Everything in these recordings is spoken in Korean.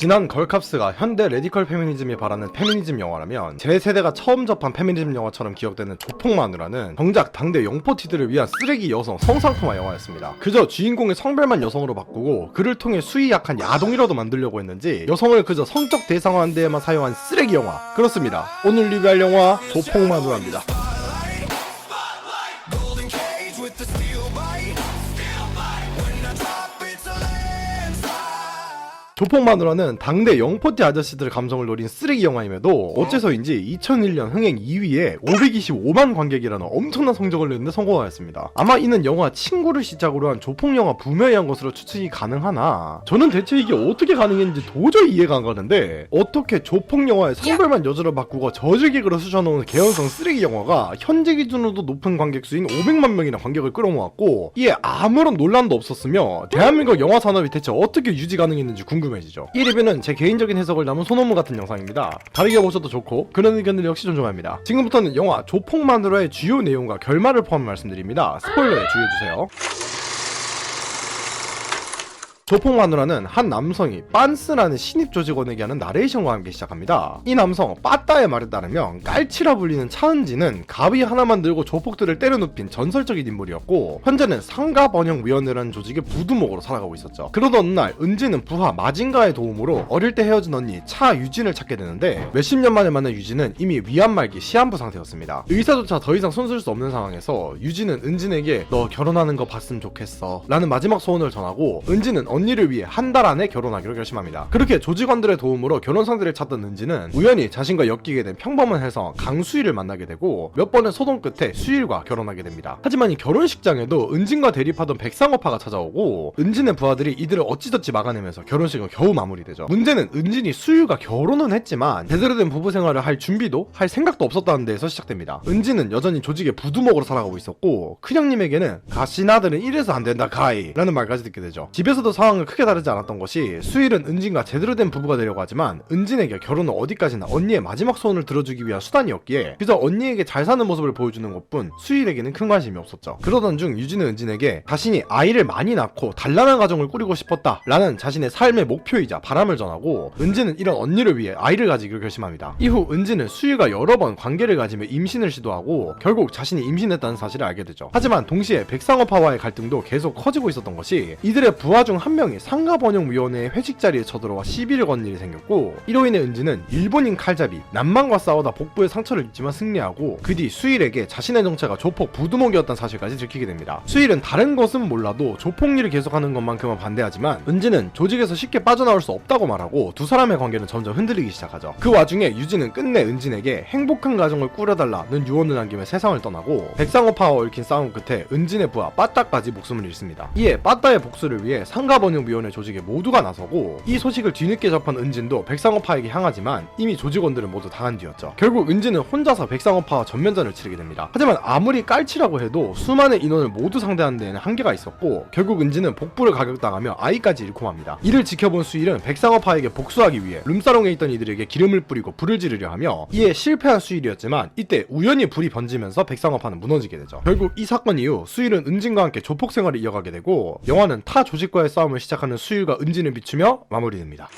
지난 걸캅스가 현대 레디컬 페미니즘이 바라는 페미니즘 영화라면 제 세대가 처음 접한 페미니즘 영화처럼 기억되는 조폭마누라는 정작 당대 영포티들을 위한 쓰레기 여성 성상품화 영화였습니다. 그저 주인공의 성별만 여성으로 바꾸고 그를 통해 수위 약한 야동이라도 만들려고 했는지 여성을 그저 성적 대상화한 데에만 사용한 쓰레기 영화. 그렇습니다. 오늘 리뷰할 영화 조폭마누라입니다. 조폭마누라는 당대 영포티 아저씨들 감성을 노린 쓰레기 영화임에도 어째서인지 2001년 흥행 2위에 525만 관객이라는 엄청난 성적을 내는데 성공하였습니다. 아마 이는 영화 친구를 시작으로 한 조폭영화 붐에 의한 것으로 추측이 가능하나 저는 대체 이게 어떻게 가능했는지 도저히 이해가 안 가는데 어떻게 조폭영화의 성별만 여자로 바꾸고 저질객으로 쑤셔놓은 개연성 쓰레기 영화가 현재 기준으로도 높은 관객 수인 500만 명이나 관객을 끌어모았고 이에 아무런 논란도 없었으며 대한민국 영화 산업이 대체 어떻게 유지 가능했는지 궁금해지죠. 이 리뷰는 제 개인적인 해석을 담은 소논문 같은 영상입니다. 다르게 보셔도 좋고 그런 의견들 역시 존중합니다. 지금부터는 영화 조폭마누라의 주요 내용과 결말을 포함 말씀드립니다. 스포일러에 주의해주세요. 조폭마누라는 한 남성이 빤스라는 신입 조직원에게 하는 나레이션과 함께 시작합니다. 이 남성 빠따의 말에 따르면 깔치라 불리는 차은지는 가위 하나만 들고 조폭들을 때려눕힌 전설적인 인물이었고 현재는 상가번영위원회라는 조직의 부두목으로 살아가고 있었죠. 그러던 어느 날 은지는 부하 마징가의 도움으로 어릴 때 헤어진 언니 차유진을 찾게 되는데 몇십 년 만에 만난 유진은 이미 위암 말기 시한부 상태였습니다. 의사조차 더 이상 손쓸 수 없는 상황에서 유진은 은진에게 너 결혼하는 거 봤으면 좋겠어 라는 마지막 소원을 전하고 은진은 언니를 위해 한 달 안에 결혼하기로 결심합니다. 그렇게 조직원들의 도움으로 결혼 상대를 찾던 은지는 우연히 자신과 엮이게 된 평범한 혜성 강수일을 만나게 되고 몇 번의 소동 끝에 수일과 결혼하게 됩니다. 하지만 이 결혼식장에도 은진과 대립하던 백상어파가 찾아오고 은진의 부하들이 이들을 어찌저찌 막아내면서 결혼식은 겨우 마무리되죠. 문제는 은진이 수일과 결혼은 했지만 제대로 된 부부 생활을 할 준비도 할 생각도 없었다는 데에서 시작됩니다. 은진은 여전히 조직의 부두목으로 살아가고 있었고 큰형님에게는 가시나들은 이래서 안 된다 가이 라는 말까지 듣게 되죠. 집에서도 상황은 크게 다르지 않았던 것이 수일은 은진과 제대로 된 부부가 되려고 하지만 은진에게 결혼은 어디까지나 언니의 마지막 소원을 들어주기 위한 수단이었기에 그저 언니에게 잘 사는 모습을 보여주는 것뿐 수일에게는 큰 관심이 없었죠. 그러던 중 유진은 은진에게 자신이 아이를 많이 낳고 단란한 가정을 꾸리고 싶었다 라는 자신의 삶의 목표이자 바람을 전하고 은진은 이런 언니를 위해 아이를 가지기로 결심합니다. 이후 은진은 수일과 여러 번 관계를 가지며 임신을 시도하고 결국 자신이 임신했다는 사실을 알게 되죠. 하지만 동시에 백상어파와의 갈등도 계속 커지고 있었던 것이 이들의 부하 중 한 명이 상가번영위원회의 회식 자리에 쳐들어와 시비를 건 일이 생겼고 이로 인해 은진은 일본인 칼잡이 남만과 싸우다 복부에 상처를 입지만 승리하고 그 뒤 수일에게 자신의 정체가 조폭 부두목이었다는 사실까지 들키게 됩니다. 수일은 다른 것은 몰라도 조폭 일을 계속하는 것만큼은 반대하지만 은진은 조직에서 쉽게 빠져나올 수 없다고 말하고 두 사람의 관계는 점점 흔들리기 시작하죠. 그 와중에 유진은 끝내 은진에게 행복한 가정을 꾸려달라는 유언을 남기며 세상을 떠나고 백상어파와 얽힌 싸움 끝에 은진의 부하 빠따까지 목숨을 잃습니다. 이에 빠따의 복수를 위해 상가번영위원회 조직에 모두가 나서고 이 소식을 뒤늦게 접한 은진도 백상어파에게 향하지만 이미 조직원들은 모두 당한 뒤였죠. 결국 은진은 혼자서 백상어파와 전면전을 치르게 됩니다. 하지만 아무리 깔치라고 해도 수많은 인원을 모두 상대하는 데에는 한계가 있었고 결국 은진은 복부를 가격당하며 아이까지 잃고 맙니다. 이를 지켜본 수일은 백상어파에게 복수하기 위해 룸사롱에 있던 이들에게 기름을 뿌리고 불을 지르려 하며 이에 실패한 수일이었지만 이때 우연히 불이 번지면서 백상어파는 무너지게 되죠. 결국 이 사건 이후 수일은 은진과 함께 조폭 생활을 이어가게 되고 영화는 타 조직과의 싸움을 시작하는 수일과 은진을 비추며 마무리됩니다.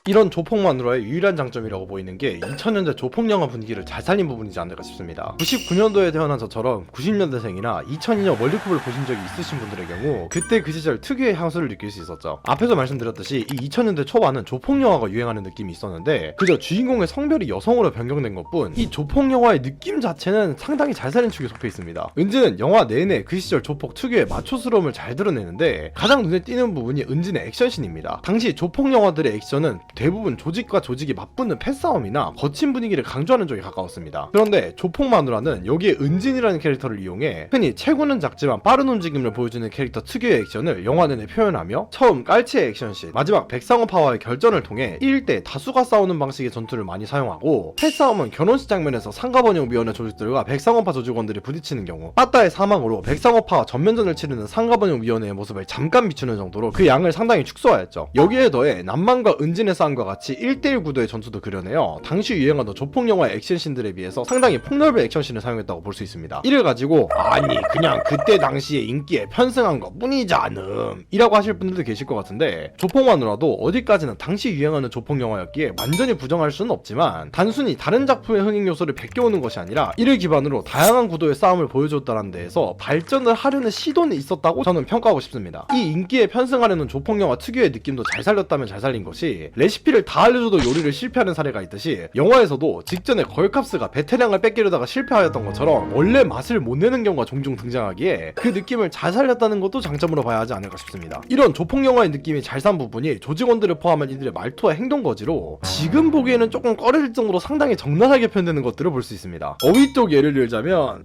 이런 조폭마누라의 유일한 장점이라고 보이는 게 2000년대 조폭영화 분위기를 잘 살린 부분이지 않을까 싶습니다. 99년도에 태어난 저처럼 90년대생이나 2002년 월드컵을 보신 적이 있으신 분들의 경우 그때 그 시절 특유의 향수를 느낄 수 있었죠. 앞에서 말씀드렸듯이 이 2000년대 초반은 조폭영화가 유행하는 느낌이 있었는데 그저 주인공의 성별이 여성으로 변경된 것뿐 이 조폭영화의 느낌 자체는 상당히 잘 살린 축에 속해 있습니다. 은진은 영화 내내 그 시절 조폭 특유의 마초스러움을 잘 드러내는데 가장 눈에 띄는 부분이 은진의 액션씬입니다. 당시 조폭영화들의 액션은 대부분 조직과 조직이 맞붙는 패싸움이나 거친 분위기를 강조하는 쪽에 가까웠습니다. 그런데 조폭마누라는 여기에 은진이라는 캐릭터를 이용해 흔히 체구는 작지만 빠른 움직임을 보여주는 캐릭터 특유의 액션을 영화 내내 표현하며 처음 깔치의 액션씬, 마지막 백상어파와의 결전을 통해 1대 다수가 싸우는 방식의 전투를 많이 사용하고 패싸움은 결혼식 장면에서 상가번영위원회 조직들과 백상어파 조직원들이 부딪히는 경우 빠따의 사망으로 백상어파와 전면전을 치르는 상가번영위원회의 모습을 잠깐 비추는 정도로 그 양을 상당히 축소하였죠. 여기에 더해 남만과 은진의 싸움 싸움과 같이 1대1 구도의 전투도 그려내어 당시 유행하던 조폭영화의 액션씬들에 비해서 상당히 폭넓은 액션씬을 사용했다고 볼 수 있습니다. 이를 가지고 아니 그냥 그때 당시에 인기에 편승한 것 뿐이잖음 이라고 하실 분들도 계실 것 같은데, 조폭마누라도 어디까지나 당시 유행하는 조폭영화였기에 완전히 부정할 수는 없지만 단순히 다른 작품의 흥행 요소를 베껴오는 것이 아니라 이를 기반으로 다양한 구도의 싸움을 보여줬다는 데에서 발전을 하려는 시도는 있었다고 저는 평가하고 싶습니다. 이 인기에 편승하려는 조폭영화 특유의 느낌도 잘 살렸다면 잘 살린 것이, 레시피를 다 알려줘도 요리를 실패하는 사례가 있듯이 영화에서도 직전에 걸캅스가 베테랑을 뺏기려다가 실패하였던 것처럼 원래 맛을 못 내는 경우가 종종 등장하기에 그 느낌을 잘 살렸다는 것도 장점으로 봐야 하지 않을까 싶습니다. 이런 조폭영화의 느낌이 잘 산 부분이 조직원들을 포함한 이들의 말투와 행동거지로 지금 보기에는 조금 꺼려질 정도로 상당히 적나라하게 표현되는 것들을 볼 수 있습니다. 어휘 쪽 예를 들자면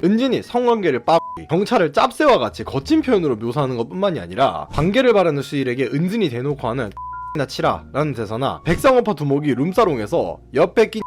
은진이 성관계를 경찰을 짭새와 같이 거친 표현으로 묘사하는 것 뿐만이 아니라 관계를 바라는 수일에게 은진이 대놓고 하는 나 치라 라는 대사나 백상어파 두목이 룸사롱에서 옆에 끼들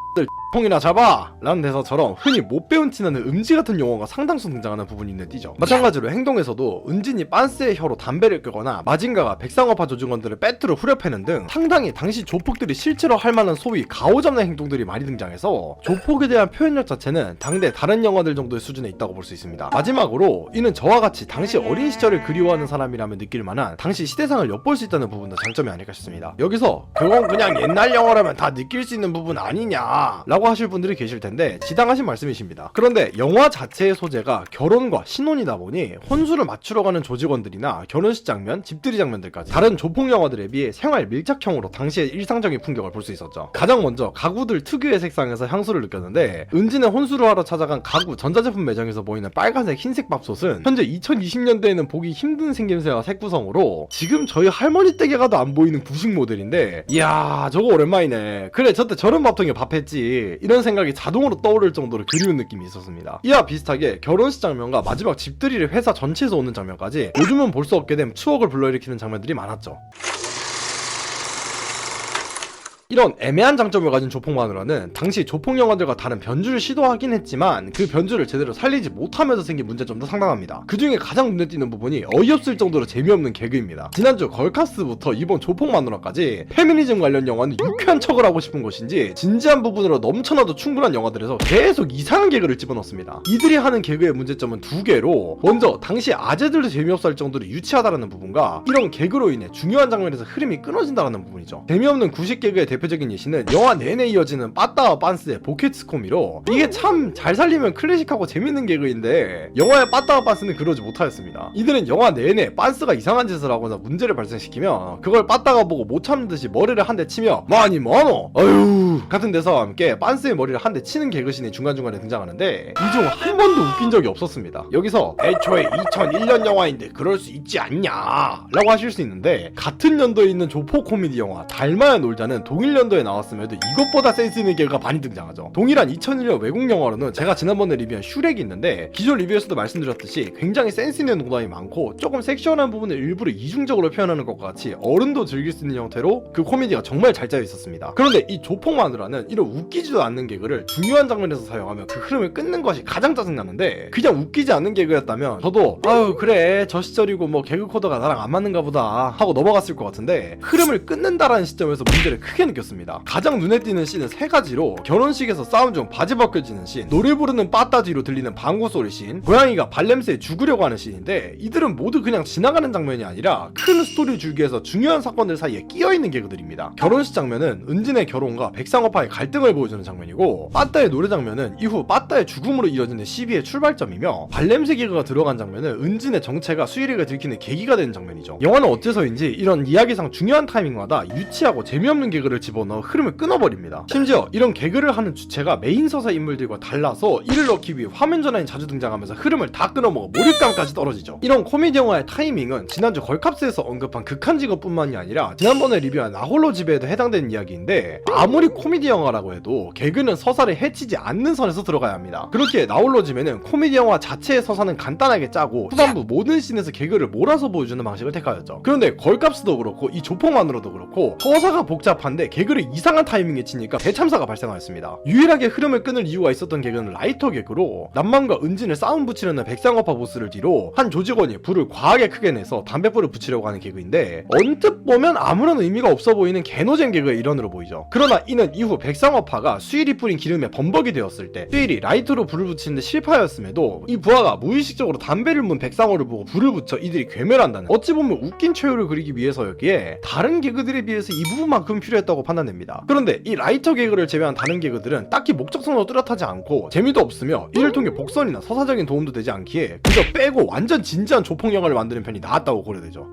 폰이나 잡아! 라는 대사처럼 흔히 못 배운 티나는 음지 같은 용어가 상당수 등장하는 부분이 있는 띠죠. 마찬가지로 행동에서도 은진이 빤스의 혀로 담배를 끄거나 마징가가 백상어파 조직원들을 빼트로 후려패는 등 상당히 당시 조폭들이 실제로 할 만한 소위 가오잡는 행동들이 많이 등장해서 조폭에 대한 표현력 자체는 당대 다른 영화들 정도의 수준에 있다고 볼 수 있습니다. 마지막으로 이는 저와 같이 당시 어린 시절을 그리워하는 사람이라면 느낄 만한 당시 시대상을 엿볼 수 있다는 부분도 장점이 아닐까 싶습니다. 여기서 그건 그냥 옛날 영화라면 다 느낄 수 있는 부분 아니냐 라고 하실 분들이 계실 텐데 지당하신 말씀이십니다. 그런데 영화 자체의 소재가 결혼과 신혼이다 보니 혼수를 맞추러 가는 조직원들이나 결혼식 장면, 집들이 장면들까지 다른 조폭 영화들에 비해 생활 밀착형으로 당시의 일상적인 풍경을 볼 수 있었죠. 가장 먼저 가구들 특유의 색상에서 향수를 느꼈는데, 은진의 혼수를 하러 찾아간 가구 전자제품 매장에서 보이는 빨간색 흰색 밥솥은 현재 2020년대에는 보기 힘든 생김새와 색구성으로 지금 저희 할머니 댁에 가도 안 보이는 구식 모델인데, 이야 저거 오랜만이네. 그래 저때 저런 밥통에 밥했지 이런 생각이 자동으로 떠오를 정도로 그리운 느낌이 있었습니다. 이와 비슷하게 결혼식 장면과 마지막 집들이를 회사 전체에서 오는 장면까지 요즘은 볼 수 없게 된 추억을 불러일으키는 장면들이 많았죠. 이런 애매한 장점을 가진 조폭마누라는 당시 조폭 영화들과 다른 변주를 시도하긴 했지만 그 변주를 제대로 살리지 못하면서 생긴 문제점도 상당합니다. 그 중에 가장 눈에 띄는 부분이 어이없을 정도로 재미없는 개그입니다. 지난주 걸카스부터 이번 조폭마누라까지 페미니즘 관련 영화는 유쾌한 척을 하고 싶은 것인지 진지한 부분으로 넘쳐나도 충분한 영화들에서 계속 이상한 개그를 집어넣습니다. 이들이 하는 개그의 문제점은 두 개로, 먼저 당시 아재들도 재미없어 할 정도로 유치하다라는 부분과 이런 개그로 인해 중요한 장면에서 흐름이 끊어진다라는 부분이죠. 재미없는 구식 개그의 대표적인 예시는 영화 내내 이어지는 빠따와 빤스의 보케츠 코미로, 이게 참 잘 살리면 클래식하고 재밌는 개그인데 영화의 빠따와 빤스는 그러지 못하였습니다. 이들은 영화 내내 빤스가 이상한 짓을 하거나 문제를 발생시키면 그걸 빠따가 보고 못 참는 듯이 머리를 한 대 치며 뭐하니 뭐하노 어휴 같은 대사와 함께 빤스의 머리를 한 대 치는 개그신이 중간중간에 등장하는데 이 중 한 번도 웃긴 적이 없었습니다. 여기서 애초에 2001년 영화인데 그럴 수 있지 않냐 라고 하실 수 있는데, 같은 연도에 있는 조폭 코미디 영화 달마야 놀자는 동일 연도에 나왔음에도 이것보다 센스 있는 개그가 많이 등장하죠. 동일한 2001년 외국 영화로는 제가 지난번에 리뷰한 슈렉이 있는데, 기존 리뷰에서도 말씀드렸듯이 굉장히 센스 있는 농담이 많고 조금 섹시한 부분을 일부러 이중적으로 표현하는 것과 같이 어른도 즐길 수 있는 형태로 그 코미디가 정말 잘 짜여 있었습니다. 그런데 이 조폭마누라는 이런 웃기지도 않는 개그를 중요한 장면에서 사용하며 그 흐름을 끊는 것이 가장 짜증나는데, 그냥 웃기지 않는 개그였다면 저도 아유 그래 저 시절이고 뭐 개그 코드가 나랑 안 맞는가 보다 하고 넘어갔을 것 같은데, 흐름을 끊는다라는 시점에서 문제를 크게 느꼈습니다. 가장 눈에 띄는 씬은 세 가지로, 결혼식에서 싸움 중 바지 벗겨지는 씬, 노래 부르는 빠따 뒤로 들리는 방구 소리 씬, 고양이가 발냄새에 죽으려고 하는 씬인데, 이들은 모두 그냥 지나가는 장면이 아니라 큰 스토리 줄기에서 중요한 사건들 사이에 끼어있는 개그들입니다. 결혼식 장면은 은진의 결혼과 백상어파의 갈등을 보여주는 장면이고, 빠따의 노래 장면은 이후 빠따의 죽음으로 이어지는 시비의 출발점이며, 발냄새 개그가 들어간 장면은 은진의 정체가 수일이가 들키는 계기가 되는 장면이죠. 영화는 어째서인지 이런 이야기상 중요한 타이밍마다 유치하고 재미없는 개그를 집어넣어 흐름을 끊어버립니다. 심지어 이런 개그를 하는 주체가 메인 서사 인물들과 달라서 이를 넣기 위해 화면 전환이 자주 등장하면서 흐름을 다 끊어먹어 몰입감까지 떨어지죠. 이런 코미디 영화의 타이밍은 지난주 걸캅스에서 언급한 극한 직업뿐만이 아니라 지난번에 리뷰한 나홀로 집에도 해당되는 이야기인데, 아무리 코미디 영화라고 해도 개그는 서사를 해치지 않는 선에서 들어가야 합니다. 그렇게 나홀로 집에는 코미디 영화 자체의 서사는 간단하게 짜고 후반부 모든 씬에서 개그를 몰아서 보여주는 방식을 택하였죠. 그런데 걸캅스도 그렇고 이 조폭만으로도 그렇고 서사가 복잡한데 개그를 이상한 타이밍에 치니까 대참사가 발생하였습니다. 유일하게 흐름을 끊을 이유가 있었던 개그는 라이터 개그로 남만과 은진을 싸움 붙이려는 백상어파 보스를 뒤로 한 조직원이 불을 과하게 크게 내서 담뱃불을 붙이려고 하는 개그인데 언뜻 보면 아무런 의미가 없어 보이는 개노잼 개그의 일환으로 보이죠. 그러나 이는 이후 백상어파가 수일이 뿌린 기름에 범벅이 되었을 때 수일이 라이터로 불을 붙이는데 실패하였음에도 이 부하가 무의식적으로 담배를 문 백상어를 보고 불을 붙여 이들이 괴멸한다는 어찌 보면 웃긴 최후를 그리기 위해서였기에 다른 개그들에 비해서 이 부분만큼 필요했다고 판단됩니다. 그런데 이 라이터 개그를 제외한 다른 개그들은 딱히 목적성도 뚜렷하지 않고 재미도 없으며 이를 통해 복선이나 서사적인 도움도 되지 않기에 그저 빼고 완전 진지한 조폭 영화를 만드는 편이 나았다고 고려되죠.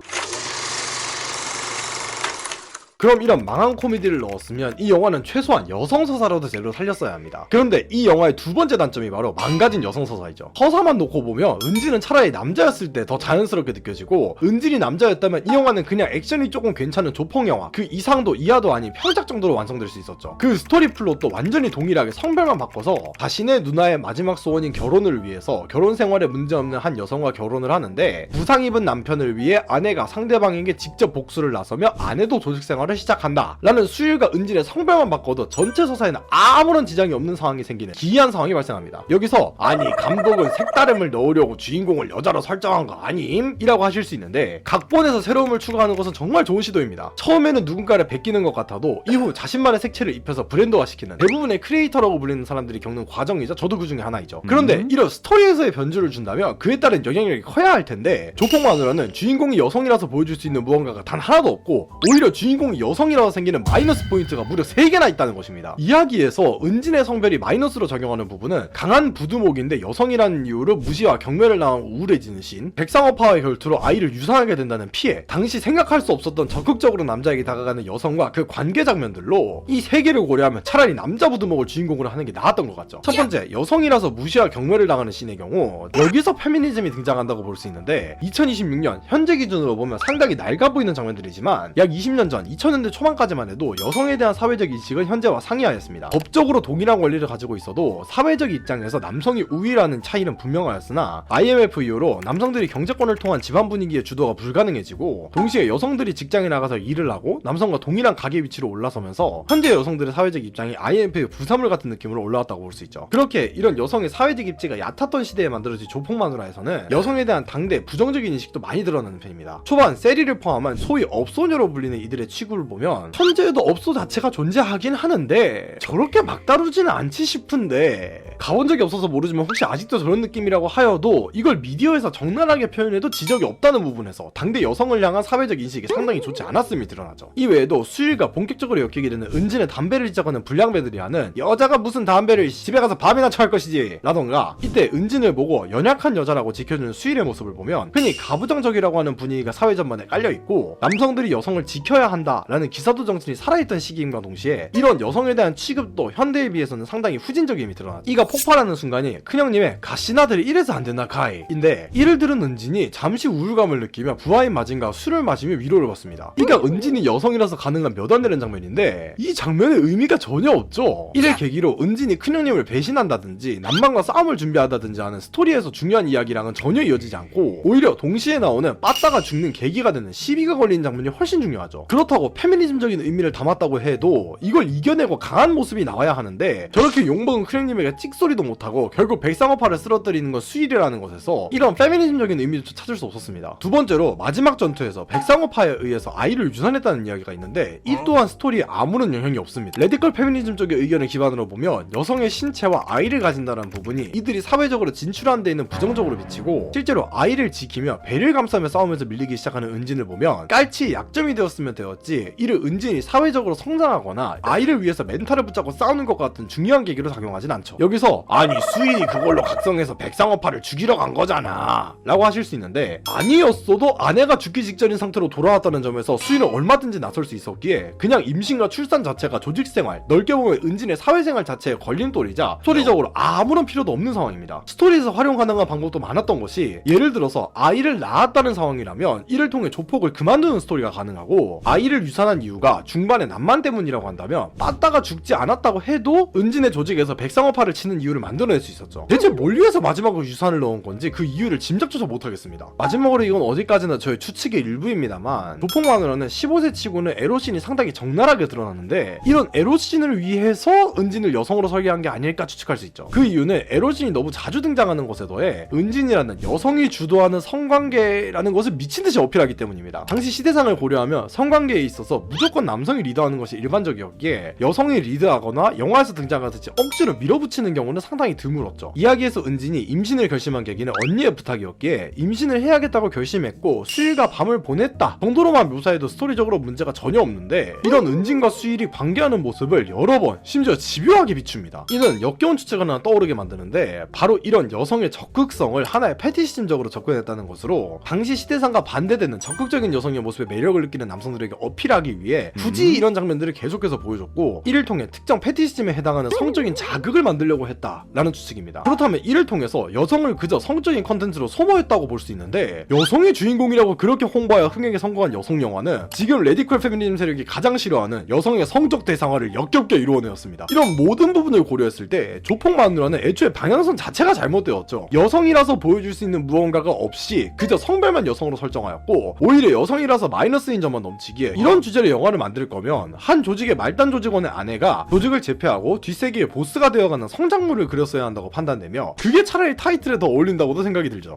그럼 이런 망한 코미디를 넣었으면 이 영화는 최소한 여성서사라도 제대로 살렸어야 합니다. 그런데 이 영화의 두 번째 단점이 바로 망가진 여성서사이죠. 서사만 놓고 보면 은진은 차라리 남자였을 때 더 자연스럽게 느껴지고 은진이 남자였다면 이 영화는 그냥 액션이 조금 괜찮은 조폭영화 그 이상도 이하도 아닌 평작 정도로 완성될 수 있었죠. 그 스토리 플롯도 완전히 동일하게 성별만 바꿔서 자신의 누나의 마지막 소원인 결혼을 위해서 결혼 생활에 문제없는 한 여성과 결혼을 하는데 부상 입은 남편을 위해 아내가 상대방에게 직접 복수를 나서며 아내도 조직 생활을 시작한다 라는 수일과 은진의 성별만 바꿔도 전체 서사에는 아무런 지장이 없는 상황이 생기는 기이한 상황이 발생합니다. 여기서 아니 감독은 색다름을 넣으려고 주인공을 여자로 설정한 거 아님? 이라고 하실 수 있는데 각본에서 새로움을 추구하는 것은 정말 좋은 시도입니다. 처음에는 누군가를 베끼는 것 같아도 이후 자신만의 색채를 입혀서 브랜드화시키는 대부분의 크리에이터라고 불리는 사람들이 겪는 과정이죠. 저도 그 중에 하나이죠. 그런데 이런 스토리에서의 변주를 준다면 그에 따른 영향력이 커야 할 텐데 조폭만으로는 주인공이 여성이라서 보여줄 수 있는 무언가가 단 하나도 없고 오히려 주인공이 여성이라서 생기는 마이너스 포인트가 무려 3개나 있다는 것입니다. 이야기에서 은진의 성별이 마이너스로 작용하는 부분은 강한 부두목인데 여성이라는 이유로 무시와 경멸을 당하고 우울해지는 신, 백상어파와의 결투로 아이를 유산하게 된다는 피해, 당시 생각할 수 없었던 적극적으로 남자에게 다가가는 여성과 그 관계 장면들로 이 3개를 고려하면 차라리 남자 부두목을 주인공으로 하는 게 나았던 것 같죠. 첫 번째, 여성이라서 무시와 경멸을 당하는 신의 경우 여기서 페미니즘이 등장한다고 볼 수 있는데 2026년 현재 기준으로 보면 상당히 낡아 보이는 장면들이지만 약 20년 전 2000년대 초반까지만 해도 여성에 대한 사회적 인식은 현재와 상이하였습니다. 법적으로 동일한 권리를 가지고 있어도 사회적 입장에서 남성이 우위라는 차이는 분명하였으나 IMF 이후로 남성들이 경제권을 통한 집안 분위기의 주도가 불가능해지고 동시에 여성들이 직장에 나가서 일을 하고 남성과 동일한 가계 위치로 올라서면서 현재 여성들의 사회적 입장이 IMF의 부산물 같은 느낌으로 올라왔다고 볼 수 있죠. 그렇게 이런 여성의 사회적 입지가 얕았던 시대에 만들어진 조폭마누라에서는 여성에 대한 당대 부정적인 인식도 많이 드러나는 편입니다. 초반 세리를 포함한 소위 업소녀로 불리는 이들의 취급을 보면 현재에도 업소 자체가 존재하긴 하는데 저렇게 막 다루지는 않지 싶은데 가본 적이 없어서 모르지만 혹시 아직도 저런 느낌이라고 하여도 이걸 미디어에서 적나라하게 표현해도 지적이 없다는 부분에서 당대 여성을 향한 사회적 인식이 상당히 좋지 않았음이 드러나죠. 이 외에도 수일과 본격적으로 엮이게 되는 은진의 담배를 시작하는 불량배들이 하는 여자가 무슨 담배를 집에 가서 밥이나 처할 것이지 라던가 이때 은진을 보고 연약한 여자라고 지켜주는 수일의 모습을 보면 흔히 가부장적이라고 하는 분위기가 사회 전반에 깔려있고 남성들이 여성을 지켜야 한다라는 기사도 정신이 살아있던 시기임과 동시에 이런 여성에 대한 취급도 현대에 비해서는 상당히 후진적임이 드러나죠. 이가 폭발하는 순간이 큰형님의 가시나들이 이래서 안된다 카이 인데 이를 들은 은진이 잠시 우울감을 느끼며 부하인 마진과 술을 마시며 위로를 받습니다. 이가 은진이 여성이라서 가능한 몇 안 되는 장면인데 이 장면의 의미가 전혀 없죠. 이를 계기로 은진이 큰형님을 배신한다든지 남만과 싸움을 준비하다든지 하는 스토리에서 중요한 이야기랑은 전혀 이어지지 않고 오히려 동시에 나오는 빠따가 죽는 계기가 되는 시비가 걸리는 장면이 훨씬 중요하죠. 그렇다고 페미니즘적인 의미를 담았다고 해도 이걸 이겨내고 강한 모습이 나와야 하는데 저렇게 욕먹은 큰형님에게 찍소리도 못하고 결국 백상어파를 쓰러뜨리는 건 수일이라는 것에서 이런 페미니즘적인 의미조차 찾을 수 없었습니다. 두 번째로 마지막 전투에서 백상어파에 의해서 아이를 유산했다는 이야기가 있는데 이 또한 스토리에 아무런 영향이 없습니다. 레디컬 페미니즘 쪽의 의견을 기반으로 보면 여성의 신체와 아이를 가진다는 부분이 이들이 사회적으로 진출한 데 있는 부정적으로 비치고 실제로 아이를 지키며 배를 감싸며 싸우면서 밀리기 시작하는 은진을 보면 깔치의 약점이 되었으면 되었지 이를 은진이 사회적으로 성장하거나 아이를 위해서 멘탈을 붙잡고 싸우는 것 같은 중요한 계기로 작용하진 않죠. 여기서 아니 수인이 그걸로 각성해서 백상어파를 죽이러 간 거잖아 라고 하실 수 있는데 아니었어도 아내가 죽기 직전인 상태로 돌아왔다는 점에서 수인은 얼마든지 나설 수 있었기에 그냥 임신과 출산 자체가 조직생활 넓게 보면 은진의 사회생활 자체의 걸림돌이자 스토리적으로 아무런 필요도 없는 상황입니다. 스토리에서 활용 가능한 방법도 많았던 것이 예를 들어서 아이를 낳았다는 상황이라면 이를 통해 조폭을 그만두는 스토리가 가능하고 아이를 유산한 이유가 중반의 난만 때문이라고 한다면 빠따가 죽지 않았다고 해도 은진의 조직에서 백상어파를 치는 이유를 만들어낼 수 있었죠. 대체 뭘 위해서 마지막으로 유산을 넣은 건지 그 이유를 짐작조차 못하겠습니다. 마지막으로 이건 어디까지나 저의 추측의 일부입니다만 조폭만으로는 15세 치고는 에로신이 상당히 적나라하게 드러났는데 이런 에로신을 위해서 은진을 여성으로 설계한 게 아닐까 추측할 수 있죠. 그 이유는 에로신이 너무 자주 등장하는 것에 더해 은진이라는 여성이 주도하는 성관계라는 것을 미친듯이 어필하기 때문입니다. 당시 시대상을 고려하면 성관계에 있어서 무조건 남성이 리드하는 것이 일반적이었기에 여성이 리드하거나 영화에서 등장하듯이 억지로 밀어붙이는 경우는 상당히 드물었죠. 이야기에서 은진이 임신을 결심한 계기는 언니의 부탁이었기에 임신을 해야겠다고 결심했고 수일과 밤을 보냈다 정도로만 묘사해도 스토리적으로 문제가 전혀 없는데 이런 은진과 수일이 관계하는 모습을 여러 번 심지어 집요하게 비춥니다. 이는 역겨운 추측을 하나 떠오르게 만드는데 바로 이런 여성의 적극성을 하나의 패티시즘적으로 접근했다는 것으로 당시 시대상과 반대되는 적극적인 여성의 모습에 매력을 느끼는 남성들에게 어필하기 위해 굳이 이런 장면들을 계속해서 보여줬고 이를 통해 특정 패티시즘에 해당하는 성적인 자극을 만들려고 했다라는 추측입니다. 그렇다면 이를 통해서 여성을 그저 성적인 컨텐츠로 소모했다고 볼 수 있는데 여성이 주인공이라고 그렇게 홍보하여 흥행에 성공한 여성 영화는 지금 레디컬 페미니즘 세력이 가장 싫어하는 여성의 성적 대상화를 역겹게 이루어내었습니다. 이런 모든 부분을 고려했을 때 조폭마누라는 애초에 방향성 자체가 잘못되었죠. 여성이라서 보여줄 수 있는 무언가가 없이 그저 성별만 여성으로 설정하였고 오히려 여성이라서 마이너스인 점만 넘치기에 이런 주제로 영화를 만들 거면 한 조직의 말단 조직원의 아내가 조직을 제패하고 뒷세기의 보스가 되어가는 성장물을 그렸어야 한다고 판단되며 그게 차라리 타이틀에 더 어울린다고도 생각이 들죠.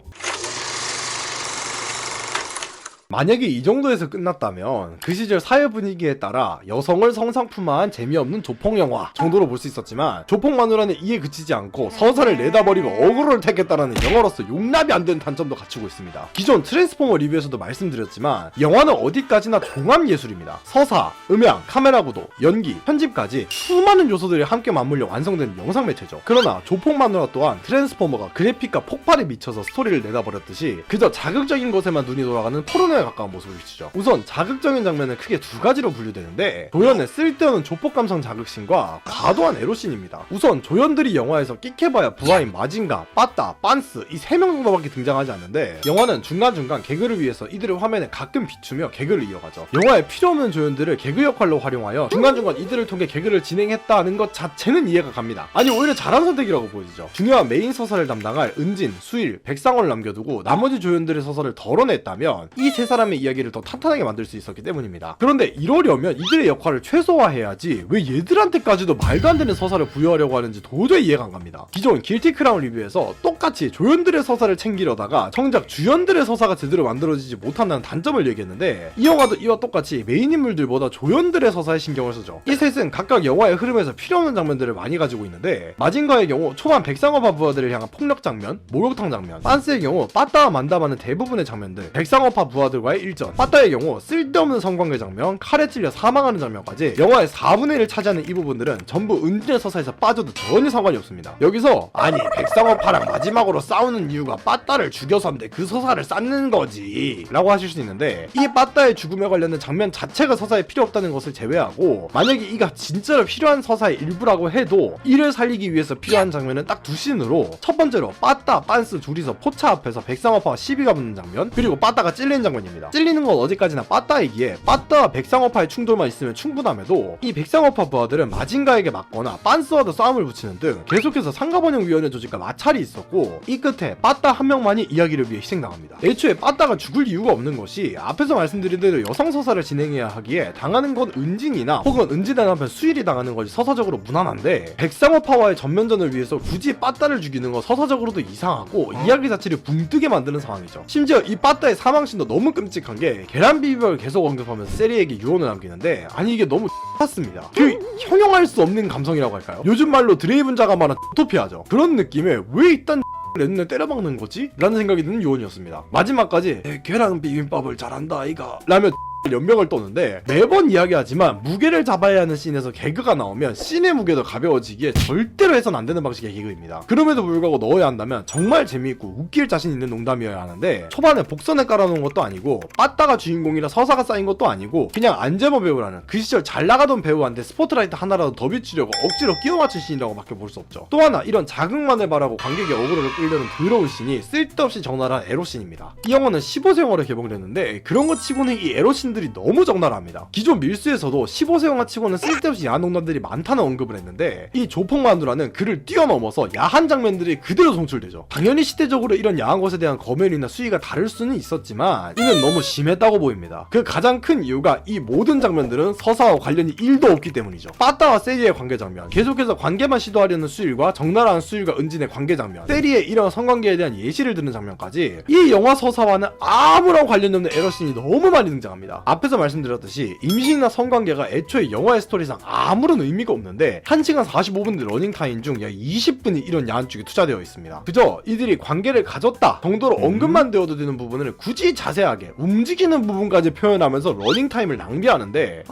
만약에 이 정도에서 끝났다면 그 시절 사회 분위기에 따라 여성을 성상품화한 재미없는 조폭영화 정도로 볼 수 있었지만 조폭마누라는 이에 그치지 않고 서사를 내다버리고 어그로를 택했다라는 영화로서 용납이 안 되는 단점도 갖추고 있습니다. 기존 트랜스포머 리뷰에서도 말씀드렸지만 영화는 어디까지나 종합예술입니다. 서사, 음향, 카메라 구도, 연기, 편집까지 수많은 요소들이 함께 맞물려 완성된 영상 매체죠. 그러나 조폭마누라 또한 트랜스포머가 그래픽과 폭발에 미쳐서 스토리를 내다버렸듯이 그저 자극적인 것에만 눈이 돌아가는 포르노에 가까운 모습을 비추죠. 우선 자극적인 장면은 크게 두 가지로 분류되는데 조연의 쓸데없는 조폭 감성 자극신과 과도한 에로신입니다. 우선 조연들이 영화에서 끽해봐야 부하인 마징가, 빠따, 빤스 이 3명 정도밖에 등장하지 않는데 영화는 중간중간 개그를 위해서 이들을 화면에 가끔 비추며 개그를 이어가죠. 영화에 필요없는 조연들을 개그 역할로 활용하여 중간중간 이들을 통해 개그를 진행했다는 것 자체는 이해가 갑니다. 아니 오히려 잘한 선택이라고 보여지죠. 중요한 메인 서사를 담당할 은진, 수일, 백상원을 남겨두고 나머지 조연들의 서사를 덜어냈다면 이 세 사람의 이야기를 더 탄탄하게 만들 수 있었기 때문입니다. 그런데 이러려면 이들의 역할을 최소화해야지 왜 얘들한테까지도 말도 안 되는 서사를 부여하려고 하는지 도저히 이해가 안 갑니다. 기존 길티 크라운 리뷰에서 똑같이 조연들의 서사를 챙기려다가 정작 주연들의 서사가 제대로 만들어지지 못한다는 단점을 얘기했는데 이 영화도 이와 똑같이 메인 인물들보다 조연들의 서사에 신경을 쓰죠. 이 셋은 각각 영화의 흐름에서 필요없는 장면들을 많이 가지고 있는데 마징가의 경우 초반 백상어파 부하들을 향한 폭력 장면, 목욕탕 장면, 빤스의 경우 빠따와 만담하는 대부분의 장면들, 백상어파 부하들과의 일전, 빠따의 경우 쓸데없는 성관계 장면, 칼에 찔려 사망하는 장면까지 영화의 4분의 1을 차지하는 이 부분들은 전부 은진의 서사에서 빠져도 전혀 상관이 없습니다. 여기서 아니 백상어파랑 마지막으로 싸우는 이유가 빠따를 죽여서인데 그 서사를 쌓는 거지 라고 하실 수 있는데 이 빠따의 죽음에 관련된 장면 자체가 서사에 필요 없다는 것을 제외하고 만약에 이가 진짜로 필요한 서사의 일부라고 해도 이를 살리기 위해서 필요한 장면은 딱 두 씬으로 첫 번째로 빠따, 빤스 둘이서 포차 앞에서 백상어파와 시비가 붙는 장면 그리고 빠따가 찔리는 장면입니다. 찔리는 건 어디까지나 빠따이기에 빠따와 백상어파의 충돌만 있으면 충분함에도 이 백상어파 부하들은 마징가에게 맞거나 빤스와도 싸움을 붙이는 등 계속해서 상가번영위원회 조직과 마찰이 있었고 이 끝에 빠따 한 명만이 이야기를 위해 희생당합니다. 애초에 빠따가 죽을 이유가 없는 것이 앞에서 말씀드린 대로 여성 서사를 진행해야 하기에 당하는 건 은진이나 혹은 은진의 남편 수일이 당하는 것이 서사적으로 무난한데 백상어파와의 전면전을 위해서 굳이 빠따를 죽이는 건 서사적으로도 이상하고 이야기 자체를 붕뜨게 만드는 상황이죠. 심지어 이 빠따의 사망신도 너무 끔찍한 게 계란 비빔밥을 계속 언급하면서 세리에게 유언을 남기는데 아니 이게 너무 X같습니다. 그 형용할 수 없는 감성이라고 할까요? 요즘 말로 드레이븐 자가 말한 토피아죠. 그런 느낌에 왜 이딴 렌을 때려박는 거지? 라는 생각이 드는 요원이었습니다. 마지막까지 계란 비빔밥을 잘한다 아이가 라며 연명을 떠는데 매번 이야기하지만 무게를 잡아야 하는 씬에서 개그가 나오면 씬의 무게도 가벼워지기에 절대로 해선 안 되는 방식의 개그입니다. 그럼에도 불구하고 넣어야 한다면 정말 재미있고 웃길 자신 있는 농담이어야 하는데 초반에 복선에 깔아놓은 것도 아니고 빠따가 주인공이라 서사가 쌓인 것도 아니고 그냥 안재범 배우라는 그 시절 잘 나가던 배우한테 스포트라이트 하나라도 더 비추려고 억지로 끼워 맞춘 씬이라고 밖에 볼 수 없죠. 또 하나 이런 자극만을 바라고 관객의 어그로를 끌려는 더러운 씬이 쓸데없이 적나라한 에로씬입니다. 이 영화는 15세 영화로 개봉됐는데 그런 것 치고는 이 에로씬 장면들이 너무 적나라합니다. 기존 밀수에서도 15세 영화 치고는 쓸데없이 야한 농담들이 많다는 언급을 했는데 이 조폭마누라는 그를 뛰어넘어서 야한 장면들이 그대로 송출되죠. 당연히 시대적으로 이런 야한 것에 대한 검열이나 수위가 다를 수는 있었지만 이는 너무 심했다고 보입니다. 그 가장 큰 이유가 이 모든 장면들은 서사와 관련이 1도 없기 때문이죠. 빠따와 세리의 관계 장면, 계속해서 관계만 시도하려는 수일과 적나라한 수일과 은진의 관계 장면, 세리의 이런 성관계에 대한 예시를 드는 장면까지 이 영화 서사와는 아무런 관련이 없는 에러씬이 너무 많이 등장합니다. 앞에서 말씀드렸듯이 임신이나 성관계가 애초에 영화의 스토리상 아무런 의미가 없는데 1시간 45분의 러닝타임 중 약 20분이 이런 야한 쪽에 투자되어 있습니다. 그저 이들이 관계를 가졌다 정도로 언급만 되어도 되는 부분을 굳이 자세하게 움직이는 부분까지 표현하면서 러닝타임을 낭비하는데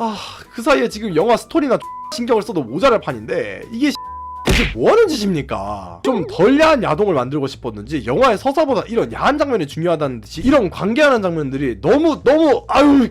그 사이에 지금 영화 스토리나 신경을 써도 모자랄 판인데 이게 대체 뭐하는 짓입니까? 좀 덜 야한 야동을 만들고 싶었는지 영화의 서사보다 이런 야한 장면이 중요하다는 듯이 이런 관계하는 장면들이 너무 아유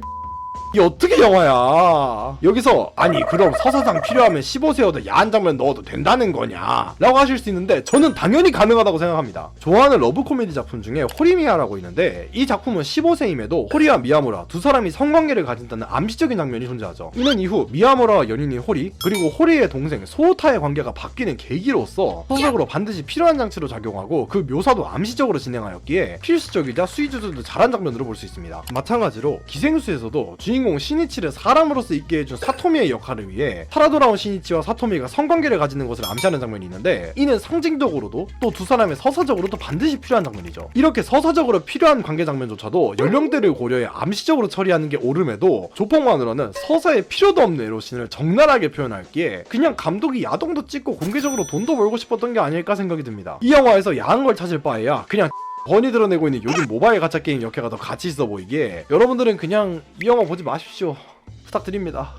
이게 어떻게 영화야? 여기서 아니 그럼 서사상 필요하면 15세여도 야한 장면 넣어도 된다는 거냐? 라고 하실 수 있는데 저는 당연히 가능하다고 생각합니다. 좋아하는 러브 코미디 작품 중에 호리미야라고 있는데 이 작품은 15세임에도 호리와 미야무라 두 사람이 성관계를 가진다는 암시적인 장면이 존재하죠. 이는 이후 미야무라와 연인인 호리 그리고 호리의 동생 소우타의 관계가 바뀌는 계기로서 소설적으로 반드시 필요한 장치로 작용하고 그 묘사도 암시적으로 진행하였기에 필수적이자 수위 조절도 잘한 장면으로 볼 수 있습니다. 마찬가지로 기생수에서도 주인공 시니치를 사람으로서 있게 해준 사토미의 역할을 위해 살아 돌아온 시니치와 사토미가 성관계를 가지는 것을 암시하는 장면이 있는데 이는 상징적으로도 또 두 사람의 서사적으로도 반드시 필요한 장면이죠. 이렇게 서사적으로 필요한 관계 장면조차도 연령대를 고려해 암시적으로 처리하는 게 옳음에도 조폭만으로는 서사에 필요도 없는 에로신을 적나라하게 표현할기에 그냥 감독이 야동도 찍고 공개적으로 돈도 벌고 싶었던 게 아닐까 생각이 듭니다. 이 영화에서 야한 걸 찾을 바에야 그냥 번이 드러내고 있는 요즘 모바일 가짜 게임 역해가 더 가치 있어 보이기에 여러분들은 그냥 이 영화 보지 마십시오. 부탁드립니다.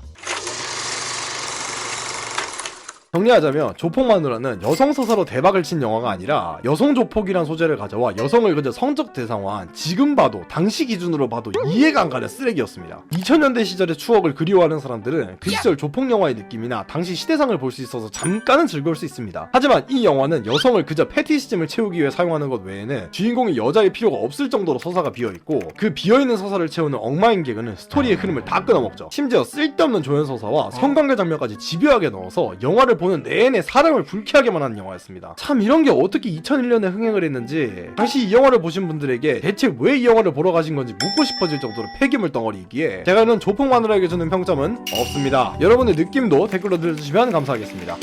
정리하자면 조폭마누라는 여성 서사로 대박을 친 영화가 아니라 여성 조폭이란 소재를 가져와 여성을 그저 성적 대상화한 지금 봐도 당시 기준으로 봐도 이해가 안 가는 쓰레기였습니다. 2000년대 시절의 추억을 그리워하는 사람들은 그 시절 조폭 영화의 느낌이나 당시 시대상을 볼 수 있어서 잠깐은 즐거울 수 있습니다. 하지만 이 영화는 여성을 그저 패티시즘을 채우기 위해 사용하는 것 외에는 주인공이 여자일 필요가 없을 정도로 서사가 비어있고 그 비어있는 서사를 채우는 엉망인 개그는 스토리의 흐름을 다 끊어먹죠. 심지어 쓸데없는 조연 서사와 성관계 장면까지 집요하게 넣어서 영화를 보는 내내 사람을 불쾌하게만 하는 영화였습니다. 참 이런 게 어떻게 2001년에 흥행을 했는지 당시 이 영화를 보신 분들에게 대체 왜 이 영화를 보러 가신 건지 묻고 싶어질 정도로 폐기물 덩어리이기에 제가 이런 조폭마누라에게 주는 평점은 없습니다. 여러분의 느낌도 댓글로 들려주시면 감사하겠습니다.